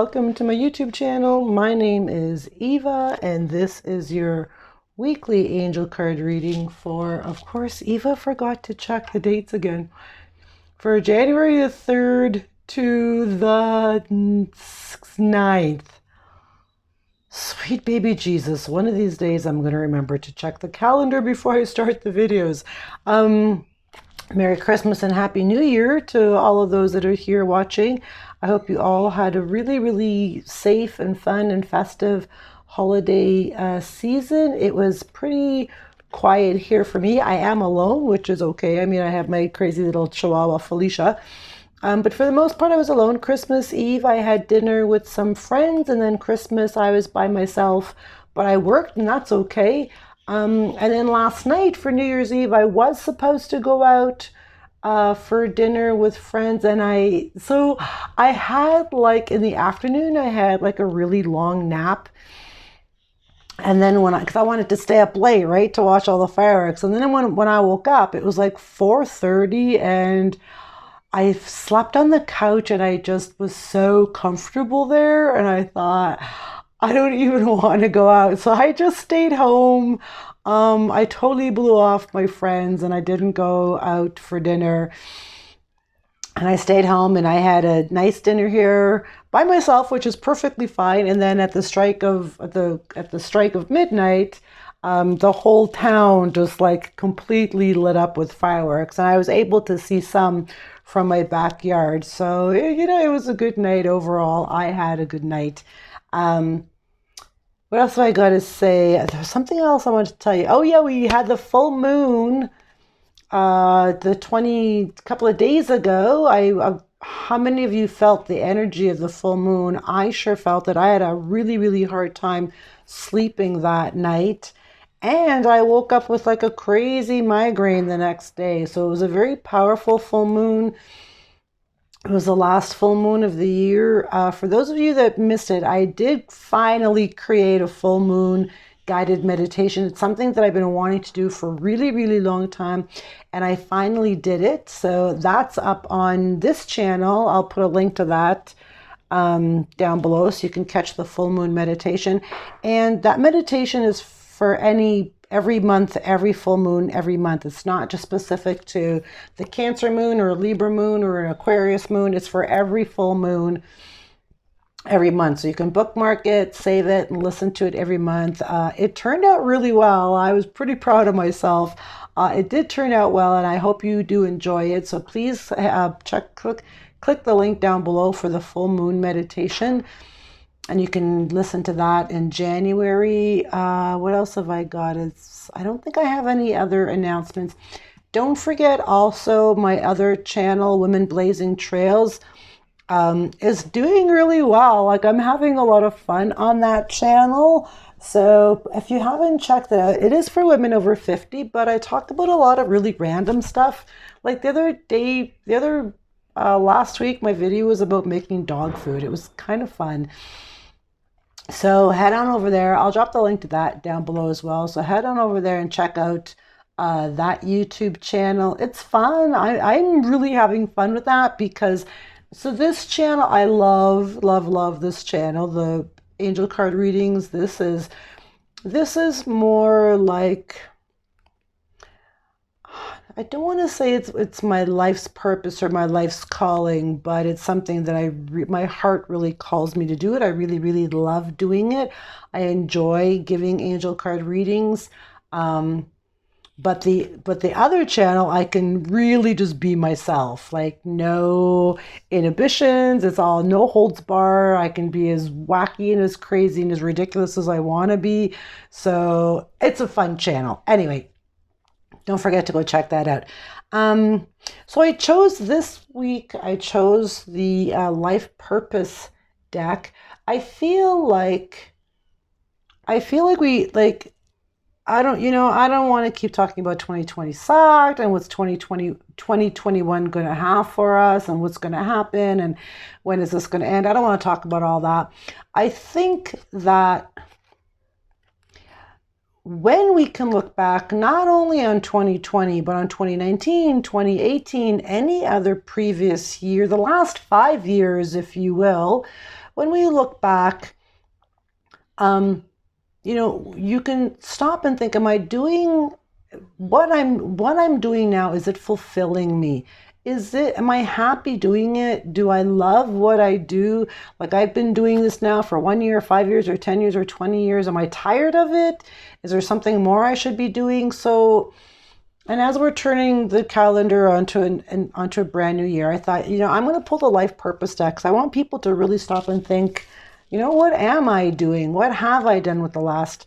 welcome to my YouTube channel. My name is Eva, and this is your weekly angel card reading for, of course, Eva forgot to check the dates again, for January the 3rd to the 9th. Sweet baby Jesus, one of these days I'm going to remember to check the calendar before I start the videos. Merry Christmas and Happy New Year to all of those that are here watching. I hope you all had a really safe and fun and festive holiday season. It was pretty quiet here for me. I am alone, which is okay. I mean, I have my crazy little chihuahua, Felicia. But for the most part, I was alone. Christmas Eve, I had dinner with some friends, and then Christmas, I was by myself. But I worked, and that's okay. And then last night for New Year's Eve, I was supposed to go out for dinner with friends, and I had like in the afternoon, I had like a really long nap. And then because I wanted to stay up late, right, to watch all the fireworks. And then when I woke up, it was like 4:30, and I slept on the couch, and I just was so comfortable there, and I thought, I don't even want to go out. So I just stayed home. I totally blew off my friends, and I didn't go out for dinner. And I stayed home, and I had a nice dinner here by myself, which is perfectly fine. And then at the strike of midnight, the whole town just like completely lit up with fireworks, and I was able to see some from my backyard. So it was a good night overall. I had a good night. What else have I got to say? There's something else I wanted to tell you. Oh yeah, we had the full moon couple of days ago. How many of you felt the energy of the full moon? I sure felt it. I had a really hard time sleeping that night, and I woke up with like a crazy migraine the next day. So it was a very powerful full moon. It was the last full moon of the year. For those of you that missed it, I did finally create a full moon guided meditation. It's something that I've been wanting to do for a really long time, and I finally did it. So that's up on this channel. I'll put a link to that down below so you can catch the full moon meditation. And that meditation is for every month, every full moon, every month. It's not just specific to the Cancer moon or a Libra moon or an Aquarius moon. It's for every full moon every month. So you can bookmark it, save it, and listen to it every month. It turned out really well. I was pretty proud of myself. It did turn out well, and I hope you do enjoy it. So please click the link down below for the full moon meditation. And you can listen to that in January. What else have I got? I don't think I have any other announcements. Don't forget also my other channel, Women Blazing Trails, is doing really well. Like, I'm having a lot of fun on that channel. So if you haven't checked it out, it is for women over 50, but I talked about a lot of really random stuff. Like last week, my video was about making dog food. It was kind of fun. So head on over there. I'll drop the link to that down below as well. So head on over there and check out that YouTube channel. It's fun. I'm really having fun with that because, so this channel, I love this channel, the angel card readings. This is more like, I don't want to say it's my life's purpose or my life's calling, but it's something that my heart really calls me to do it. I really love doing it. I enjoy giving angel card readings. But the other channel, I can really just be myself, like no inhibitions. It's all no holds bar. I can be as wacky and as crazy and as ridiculous as I want to be. So it's a fun channel. Anyway, don't forget to go check that out. So I chose this week, the Life Purpose deck. I feel like I don't want to keep talking about 2020 sucked and what's 2021 going to have for us and what's going to happen and when is this going to end. I don't want to talk about all that. I think that when we can look back not only on 2020, but on 2019, 2018, any other previous year, the last 5 years, if you will, when we look back, you can stop and think, am I doing what I'm doing now? Is it fulfilling me? Am I happy doing it? Do I love what I do? Like, I've been doing this now for 1 year, 5 years, or 10 years, or 20 years. Am I tired of it? Is there something more I should be doing? So, and as we're turning the calendar onto a brand new year, I thought, I'm going to pull the life purpose deck, because I want people to really stop and think, what am I doing? What have I done with the last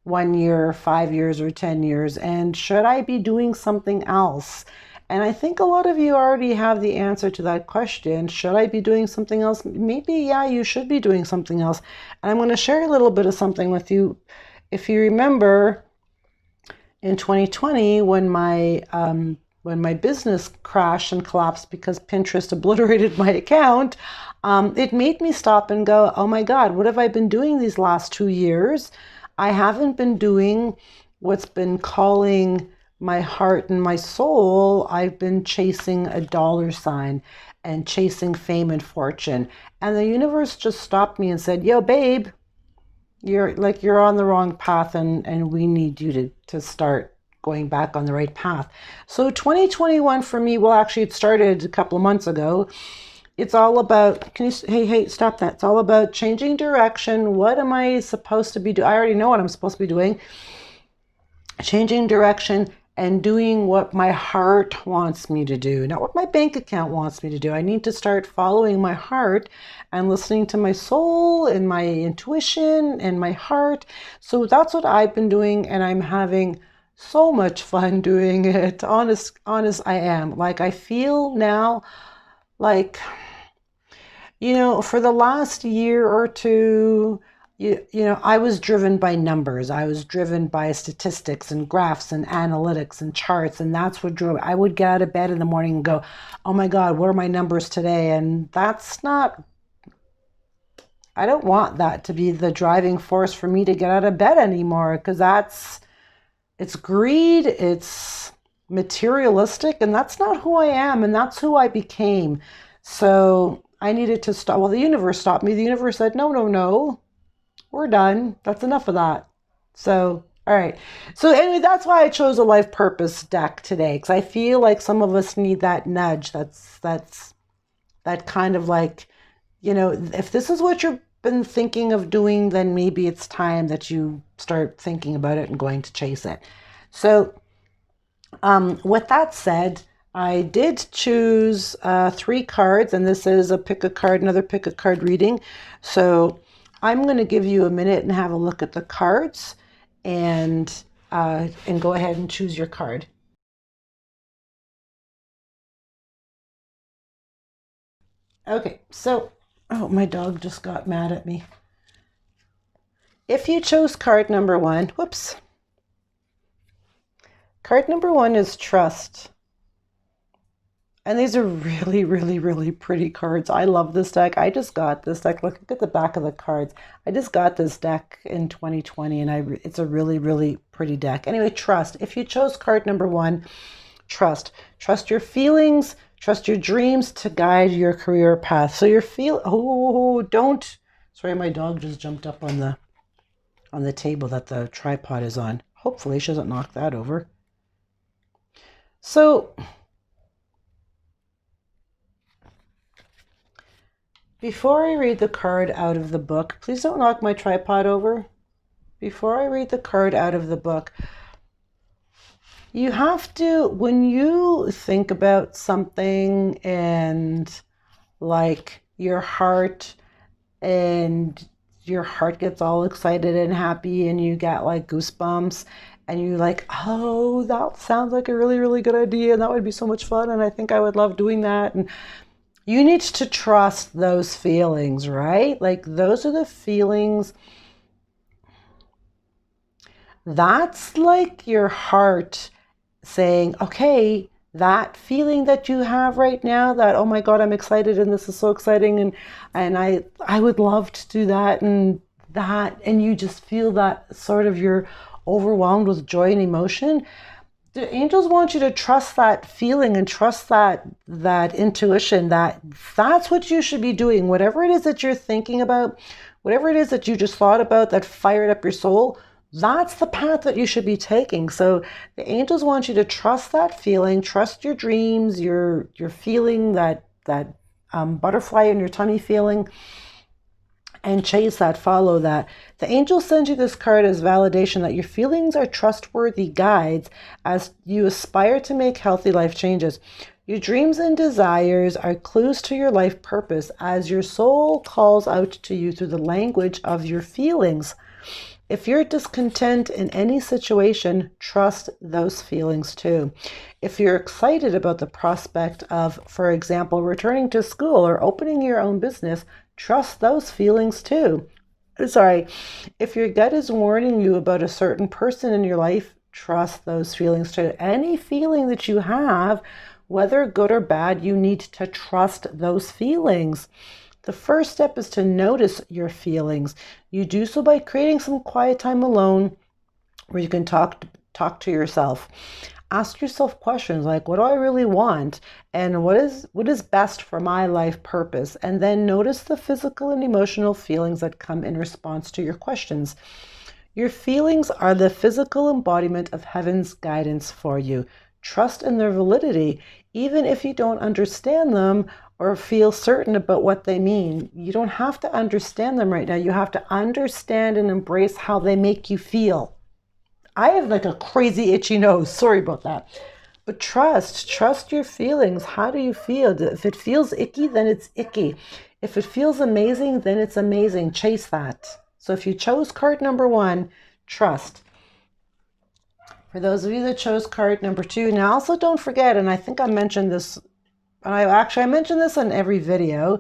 1 year, 5 years, or 10 years? And should I be doing something else? And I think a lot of you already have the answer to that question. Should I be doing something else? Maybe, yeah, you should be doing something else. And I'm going to share a little bit of something with you. If you remember, in 2020, when my business crashed and collapsed because Pinterest obliterated my account, it made me stop and go, oh my God, what have I been doing these last 2 years? I haven't been doing what's been calling my heart and my soul. I've been chasing a dollar sign and chasing fame and fortune. And the universe just stopped me and said, yo, babe, you're on the wrong path, and we need you to start going back on the right path. So 2021 for me, well, actually it started a couple of months ago. It's all about, hey, stop that. It's all about changing direction. What am I supposed to be doing? I already know what I'm supposed to be doing. Changing direction and doing what my heart wants me to do, not what my bank account wants me to do. I need to start following my heart and listening to my soul and my intuition and my heart. So that's what I've been doing, and I'm having so much fun doing it. Honest, I am. Like, I feel now like, for the last year or two, I was driven by numbers. I was driven by statistics and graphs and analytics and charts. And that's what drove. I would get out of bed in the morning and go, oh my God, what are my numbers today? And I don't want that to be the driving force for me to get out of bed anymore, because it's greed, it's materialistic, and that's not who I am, and that's who I became. So I needed to stop. Well, the universe stopped me. The universe said, no. We're done. That's enough of that. So, all right. So anyway, that's why I chose a life purpose deck today, because I feel like some of us need that nudge. That's that kind of like, if this is what you've been thinking of doing, then maybe it's time that you start thinking about it and going to chase it. So, with that said, I did choose 3 cards, and this is a pick a card, another pick a card reading. So I'm going to give you a minute and have a look at the cards, and go ahead and choose your card. Okay, so, oh, my dog just got mad at me. If you chose card number 1, whoops. Card number 1 is trust. And these are really, really, really pretty cards. I love this deck. I just got this deck. Look at the back of the cards. I just got this deck in 2020, and it's a really, really pretty deck. Anyway, trust. If you chose card number 1, trust. Trust your feelings. Trust your dreams to guide your career path. So sorry, my dog just jumped up on the table that the tripod is on. Hopefully she doesn't knock that over. So, before I read the card out of the book, please don't knock my tripod over. Before I read the card out of the book, you have to, when you think about something and like your heart gets all excited and happy, and you get like goosebumps, and you're like, oh, that sounds like a really, really good idea, and that would be so much fun, and I think I would love doing that. And you need to trust those feelings, right? Like, those are the feelings. That's like your heart saying, okay, that feeling that you have right now, that, oh my God, I'm excited and this is so exciting, and I would love to do that, and you just feel that sort of, you're overwhelmed with joy and emotion. The angels want you to trust that feeling and trust that intuition, that's what you should be doing. Whatever it is that you're thinking about, whatever it is that you just thought about that fired up your soul, that's the path that you should be taking. So the angels want you to trust that feeling, trust your dreams, your feeling, that butterfly in your tummy feeling, and chase that, follow that. The angel sends you this card as validation that your feelings are trustworthy guides as you aspire to make healthy life changes. Your dreams and desires are clues to your life purpose as your soul calls out to you through the language of your feelings. If you're discontent in any situation, trust those feelings too. If you're excited about the prospect of, for example, returning to school or opening your own business, trust those feelings too. Sorry, if your gut is warning you about a certain person in your life, trust those feelings too. Any feeling that you have, whether good or bad, you need to trust those feelings. The first step is to notice your feelings. You do so by creating some quiet time alone where you can talk to yourself. Ask yourself questions like, what do I really want? And what is best for my life purpose? And then notice the physical and emotional feelings that come in response to your questions. Your feelings are the physical embodiment of heaven's guidance for you. Trust in their validity, even if you don't understand them or feel certain about what they mean. You don't have to understand them right now. You have to understand and embrace how they make you feel. I have like a crazy itchy nose. Sorry about that. But trust your feelings. How do you feel? If it feels icky, then it's icky. If it feels amazing, then it's amazing. Chase that. So if you chose card number 1, trust. For those of you that chose card number 2, now also don't forget, and I think I mentioned this, and I mentioned this in every video.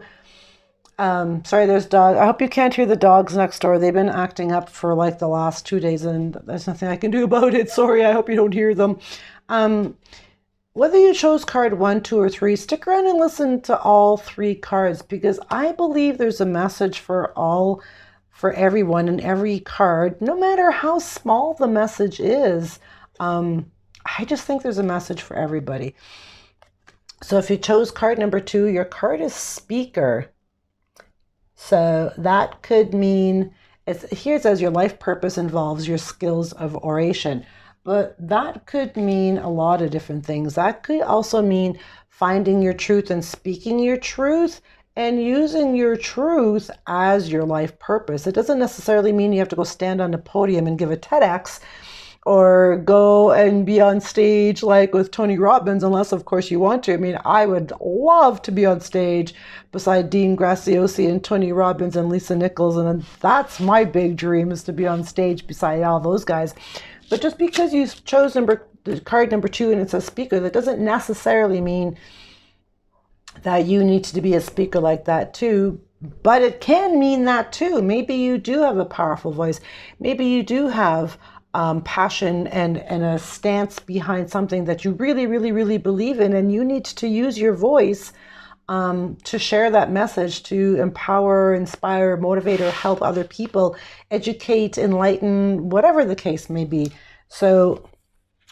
Sorry, there's dog. I hope you can't hear the dogs next door. They've been acting up for like the last 2 days, and there's nothing I can do about it. Sorry, I hope you don't hear them. Whether you chose card 1, 2, or 3, stick around and listen to all 3 cards, because I believe there's a message for everyone in every card, no matter how small the message is. I just think there's a message for everybody. So if you chose card number 2, your card is speaker. So that could mean, here it says your life purpose involves your skills of oration, but that could mean a lot of different things. That could also mean finding your truth and speaking your truth and using your truth as your life purpose. It doesn't necessarily mean you have to go stand on a podium and give a TEDx or go and be on stage like with Tony Robbins, unless of course you want to. I mean, I would love to be on stage beside Dean Graziosi and Tony Robbins and Lisa Nichols, and that's my big dream, is to be on stage beside all those guys. But just because you chose card number 2 and it's a speaker, that doesn't necessarily mean that you need to be a speaker like that too. But it can mean that too. Maybe you do have a powerful voice. Maybe you do have passion and a stance behind something that you really, really, really believe in, and you need to use your voice to share that message, to empower, inspire, motivate, or help other people, educate, enlighten, whatever the case may be. So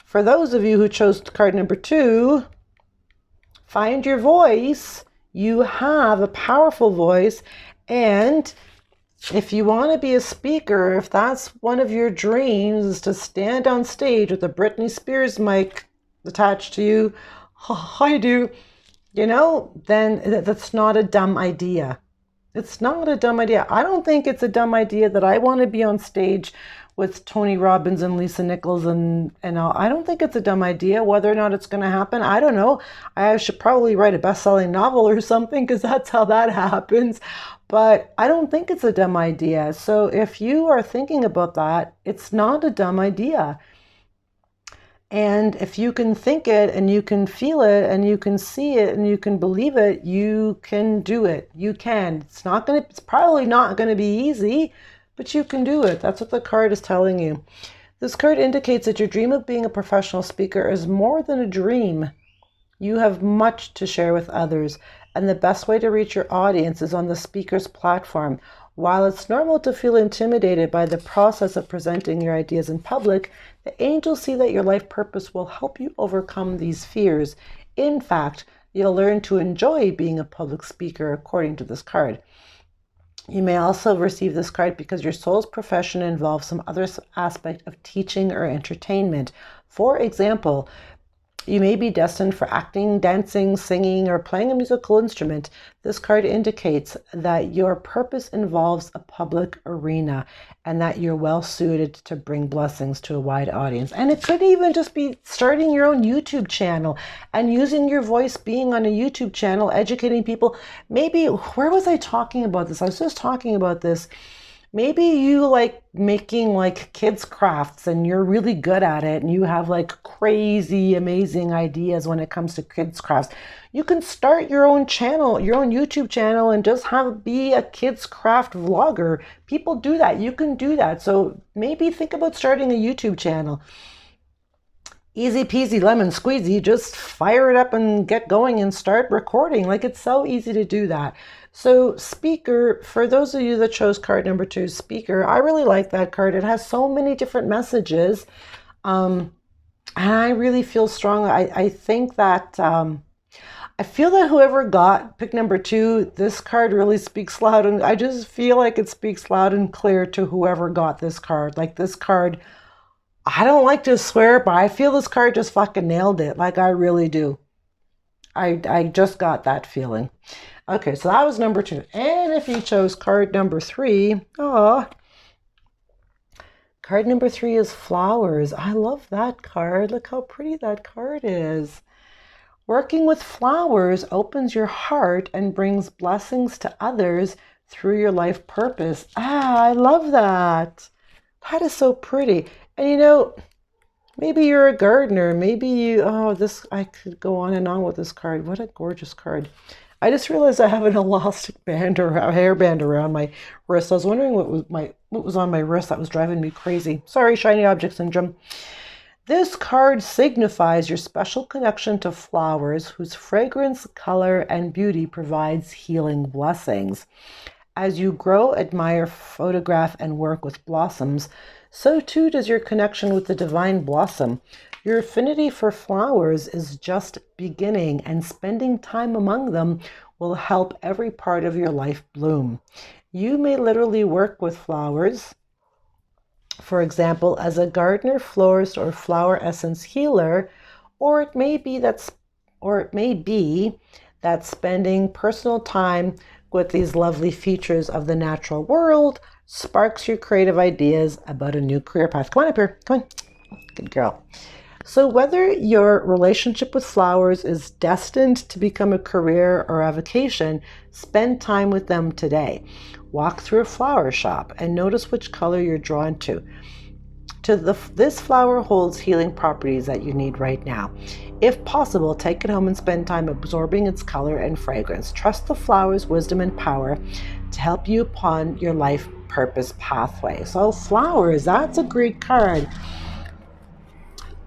for those of you who chose card number 2, find your voice. You have a powerful voice, and if you want to be a speaker, if that's one of your dreams, is to stand on stage with a Britney Spears mic attached to you, I do, then that's not a dumb idea. It's not a dumb idea. I don't think it's a dumb idea that I want to be on stage with Tony Robbins and Lisa Nichols and all. I don't think it's a dumb idea. Whether or not it's going to happen, I don't know. I should probably write a best-selling novel or something, because that's how that happens. But I don't think it's a dumb idea. So if you are thinking about that, it's not a dumb idea. And if you can think it and you can feel it and you can see it and you can believe it, you can do it. You can. It's probably not going to be easy, but you can do it. That's what the card is telling you. This card indicates that your dream of being a professional speaker is more than a dream. You have much to share with others, and the best way to reach your audience is on the speaker's platform. While it's normal to feel intimidated by the process of presenting your ideas in public, the angels see that your life purpose will help you overcome these fears. In fact, you'll learn to enjoy being a public speaker according to this card. You may also receive this card because your soul's profession involves some other aspect of teaching or entertainment. For example, you may be destined for acting, dancing, singing, or playing a musical instrument. This card indicates that your purpose involves a public arena and that you're well suited to bring blessings to a wide audience. And it could even just be starting your own YouTube channel and using your voice, being on a YouTube channel, educating people. Maybe, where was I talking about this? I was just talking about this. Maybe you like making like kids crafts and you're really good at it and you have like crazy amazing ideas when it comes to kids crafts. You can start your own channel, your own YouTube channel, and just be a kids craft vlogger. People do that. You can do that. So maybe think about starting a YouTube channel. Easy peasy lemon squeezy, just fire it up and get going and start recording. Like, it's so easy to do that. So speaker, for those of you that chose card number 2, speaker, I really like that card. It has so many different messages. And I really feel strong. I think that, I feel that whoever got pick number 2, this card really speaks loud. And I just feel like it speaks loud and clear to whoever got this card. Like, this card, I don't like to swear, but I feel this card just fucking nailed it. Like, I really do. I just got that feeling. Okay, so that was number 2. And if you chose card number 3, card number 3 is flowers. I love that card. Look how pretty that card is. Working with flowers opens your heart and brings blessings to others through your life purpose. I love that. That is so pretty. And you know, maybe you're a gardener. Maybe you, I could go on and on with this card. What a gorgeous card. I just realized I have an elastic band or a hairband around my wrist. I was wondering what was on my wrist that was driving me crazy. Sorry, shiny object syndrome. This card signifies your special connection to flowers whose fragrance, color, and beauty provides healing blessings. As you grow, admire, photograph, and work with blossoms, so too does your connection with the divine blossom. Your affinity for flowers is just beginning, and spending time among them will help every part of your life bloom. You may literally work with flowers, for example, as a gardener, florist, or flower essence healer, or it may be that spending personal time with these lovely features of the natural world sparks your creative ideas about a new career path. Come on up here. Come on. Good girl. So whether your relationship with flowers is destined to become a career or a vocation, spend time with them today. Walk through a flower shop and notice which color you're drawn to. This flower holds healing properties that you need right now. If possible, take it home and spend time absorbing its color and fragrance. Trust the flower's wisdom and power to help you upon your life purpose pathway. So flowers, that's a great card.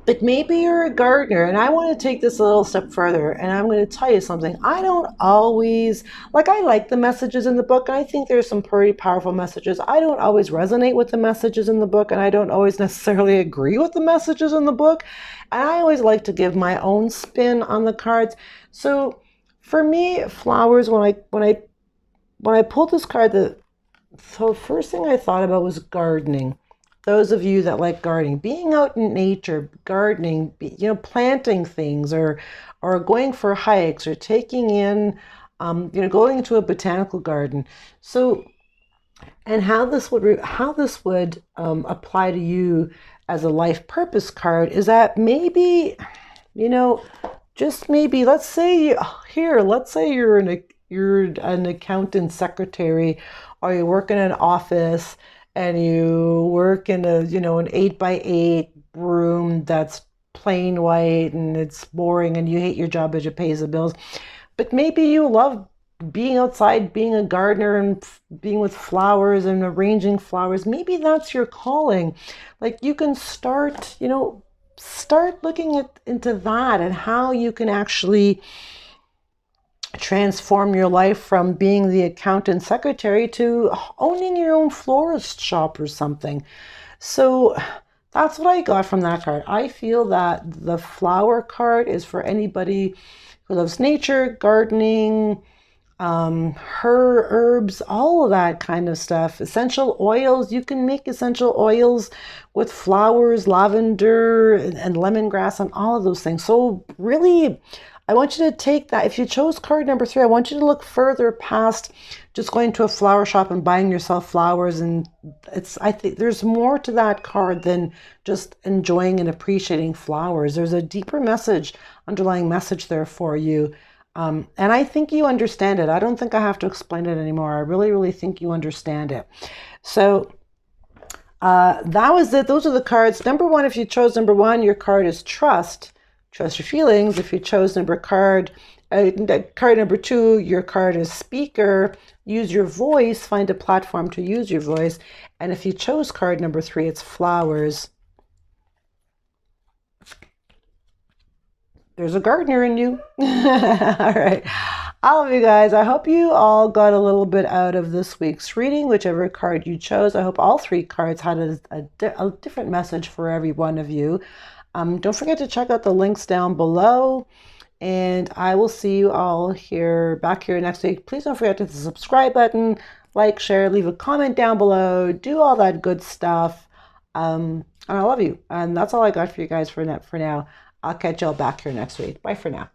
But maybe you're a gardener, and I want to take this a little step further, and I'm going to tell you something. I don't always, I like the messages in the book, and I think there's some pretty powerful messages. I don't always resonate with the messages in the book, and I don't always necessarily agree with the messages in the book. And I always like to give my own spin on the cards. So for me, flowers, when I pulled this card, the first thing I thought about was gardening. Those of you that like gardening, being out in nature, gardening, planting things, or going for hikes, or taking in, going into a botanical garden. So, and how this would apply to you as a life purpose card is that maybe, just maybe, let's say you're an accountant secretary, or you work in an office, and you work in an 8x8 room that's plain white and it's boring and you hate your job as it pays the bills. But maybe you love being outside, being a gardener and being with flowers and arranging flowers. Maybe that's your calling. Like, you can start looking into that and how you can actually transform your life from being the accountant secretary to owning your own florist shop or something. So that's what I got from that card. I feel that the flower card is for anybody who loves nature, gardening, herbs, all of that kind of stuff. Essential oils, you can make essential oils with flowers, lavender, and lemongrass, and all of those things. So really, I want you to take that. If you chose card number 3, I want you to look further past just going to a flower shop and buying yourself flowers. And I think there's more to that card than just enjoying and appreciating flowers. There's a deeper message, underlying message there for you. And I think you understand it. I don't think I have to explain it anymore. I really, really think you understand it. So that was it. Those are the cards. Number 1, if you chose number 1, your card is trust. Trust your feelings. If you chose card number 2, your card is speaker. Use your voice. Find a platform to use your voice. And if you chose card number 3, it's flowers. There's a gardener in you. All right. I love you guys. I hope you all got a little bit out of this week's reading, whichever card you chose. I hope all 3 cards had a different message for every one of you. Don't forget to check out the links down below. And I will see you all back here next week. Please don't forget to hit the subscribe button, like, share, leave a comment down below, do all that good stuff. And I love you. And that's all I got for you guys for now. I'll catch y'all back here next week. Bye for now.